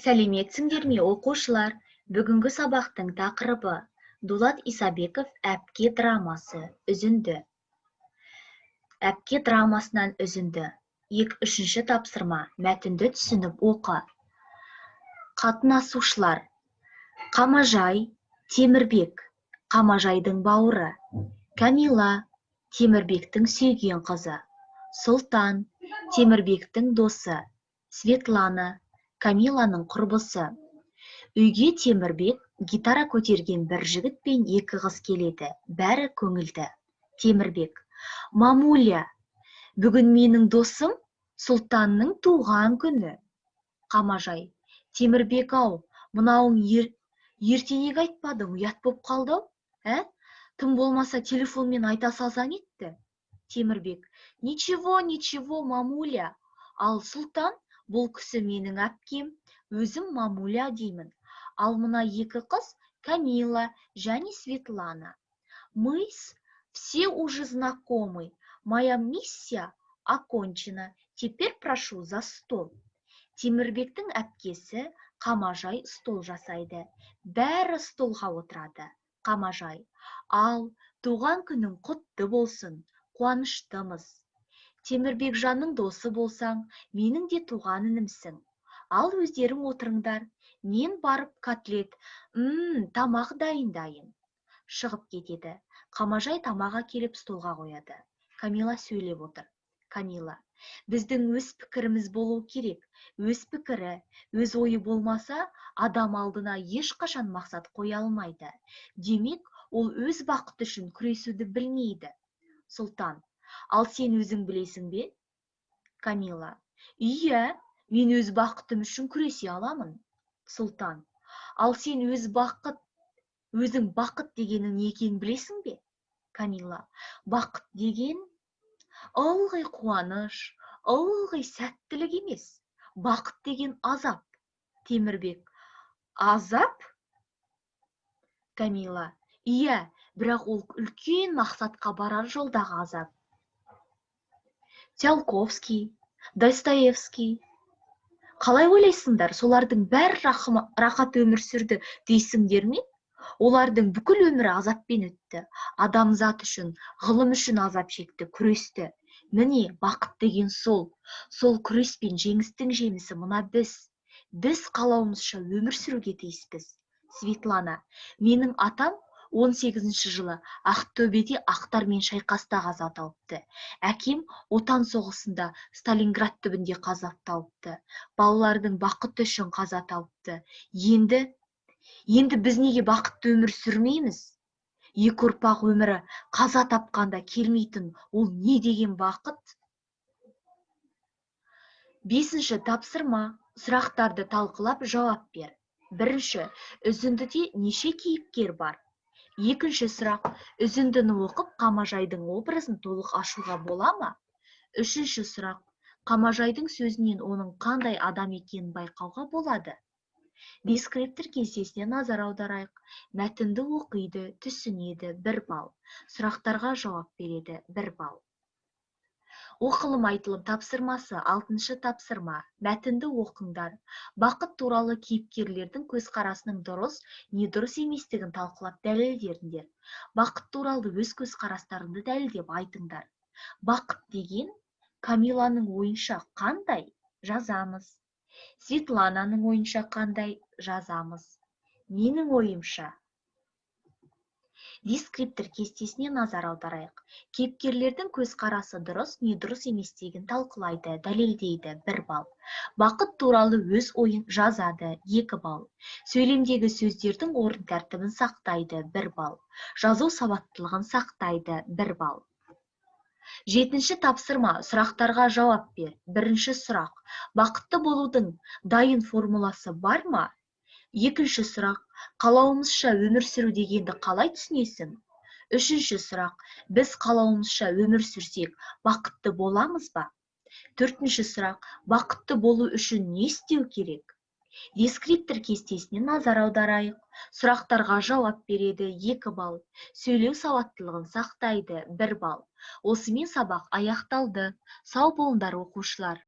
Сәлеметсіңдер ме, оқушылар? Бүгінгі сабақтың тақырыбы Дулат Исабеков әпке драмасы үзінді. Әпке драмасынан үзінді. Үшінші тапсырма. Мәтінді түсініп оқы. Қатынасушылар: Қамажай, Темірбек, Қамажайдың бауыры; Камила, Темірбектің сүйген қызы; Сұлтан, Темірбектің досы; Светлана, Камиланың құрбысы. Үйге Темірбек гитара көтерген бір жігіт пен екі қыз келеді. Бәрі көңілді. Темірбек: Мамуля, бүгін менің досым Сұлтанның туған күні. Қамажай: Темірбек-ау, мынауың ертеңек айтпадың, ұят боп қалды-ау, Тым болмаса телефонмен айта салсаң етті. Темірбек: Ничего, мамуля. Ал Сұлтан: бұл кісі менің әпкем, өзім мамуля деймін. Ал мына екі қыз Камила және Светлана. Мы все уже знакомы. Моя миссия окончена. Теперь прошу за стол. Темірбектің әпкесі Қамажай стол жасайды. Бәрі столға отырады. Қамажай: ал туған күнің құтты болсын, қуаныштымыз. Темірбек жанның досы болсаң, менің де туған інімсің. Ал өздерің отырыңдар, мен барып котлет, тамақ дайындайын. Шығып кетеді. Қамажай тамаға келіп столға қояды. Камила сөйлеп отыр. Камила: біздің өз пікіріміз болу керек. Өз пікірі, өз ойы болмаса, адам алдына ешқашан мақсат қоя алмайды. Демек, ол өз бақыты үшін күресуді білмейді. Сұлтан: ал сен өзің білесің бе? Камила: иә, мен өз бақытым үшін күресе аламын. Сұлтан: ал сен өзің бақыт дегенің не екенін білесің бе? Камила: бақыт деген ылғи қуаныш, ылғи сәттілік емес. Бақыт деген азап. Темірбек: азап? Камила: иә, бірақ ол үлкен мақсатқа барар жолдағы азап. Циолковский, Достоевский. Қалай ойлайсыңдар, солардың бәрі рахат өмір сүрді дейсіңдер ме? Олардың бүкіл өмірі азаппен өтті. Адамзат үшін, ғылым үшін азап шекті, күресті. Міне, бақыт деген сол күрес пен жеңістің жемісі мына біз. Біз қалауымызша өмір сүруге тиіспіз. Светлана: менің атам 18-ші жылы Ақтөбеде ақтармен шайқаста қаза тауыпты. Әкем отан соғысында Сталинград түбінде қаза тауыпты. Балалардың бақыты үшін қаза тауыпты. Енді біз неге бақытты өмір сүрмейміз? Екі ұрпақ өмірі қаза тапқанда келмейтін ол не деген бақыт? 5-ші тапсырма. Сұрақтарды талқылап жауап бер. 1-ші, үзіндіде неше кейіпкер бар? 2-ші сұрақ, үзіндіні оқып Қамажайдың образын толық ашуға бола ма? 3-ші сұрақ, Қамажайдың сөзінен оның қандай адам екенін байқауға болады? Дескриптор кестесіне назар аударайық. Мәтінді оқиды, түсінеді, 1 балл. Сұрақтарға жауап береді, 1 балл. Оқылым айтылым тапсырмасы. 6-шы тапсырма. Мәтінді оқыңдар. Бақыт туралы кейіпкерлердің көзқарасының дұрыс, не дұрыс еместігін талқылап дәлелдеріңдер. Бақыт туралы өз көзқарастарыңды дәлелдеп айтыңдар. Бақыт деген Камиланың ойынша қандай? Жазамыз. Светлананың ойынша қандай? Жазамыз. Менің ойымша. Дескриптор кестесіне назар аударайық. Кейіпкерлердің көзқарасы дұрыс, не дұрыс еместігін талқылайды, дәлелдейді, 1 балл. Бақыт туралы өз ойын жазады, 2 балл. Сөйлемдегі сөздердің орын тәртібін сақтайды, 1 балл. Жазу сауаттылығын сақтайды, 1 балл. 7-ші тапсырма. Сұрақтарға жауап бер. 1-ші сұрақ. Бақытты болудың дайын формуласы бар ма? 2-ші сұрақ. Қалауымызша өмір сүру дегенді қалай түсінесің? 3-ші сұрақ. Біз қалауымызша өмір сүрсек, бақытты боламыз ба? 4-ші сұрақ. Бақытты болу үшін не істеу керек? Дескриптор кестесіне назар аударайық. Сұрақтарға жауап береді, 2 балл. Сөйлеу сауаттылығын сақтайды, 1 балл. Осымен сабақ аяқталды. Сау болыңдар, оқушылар.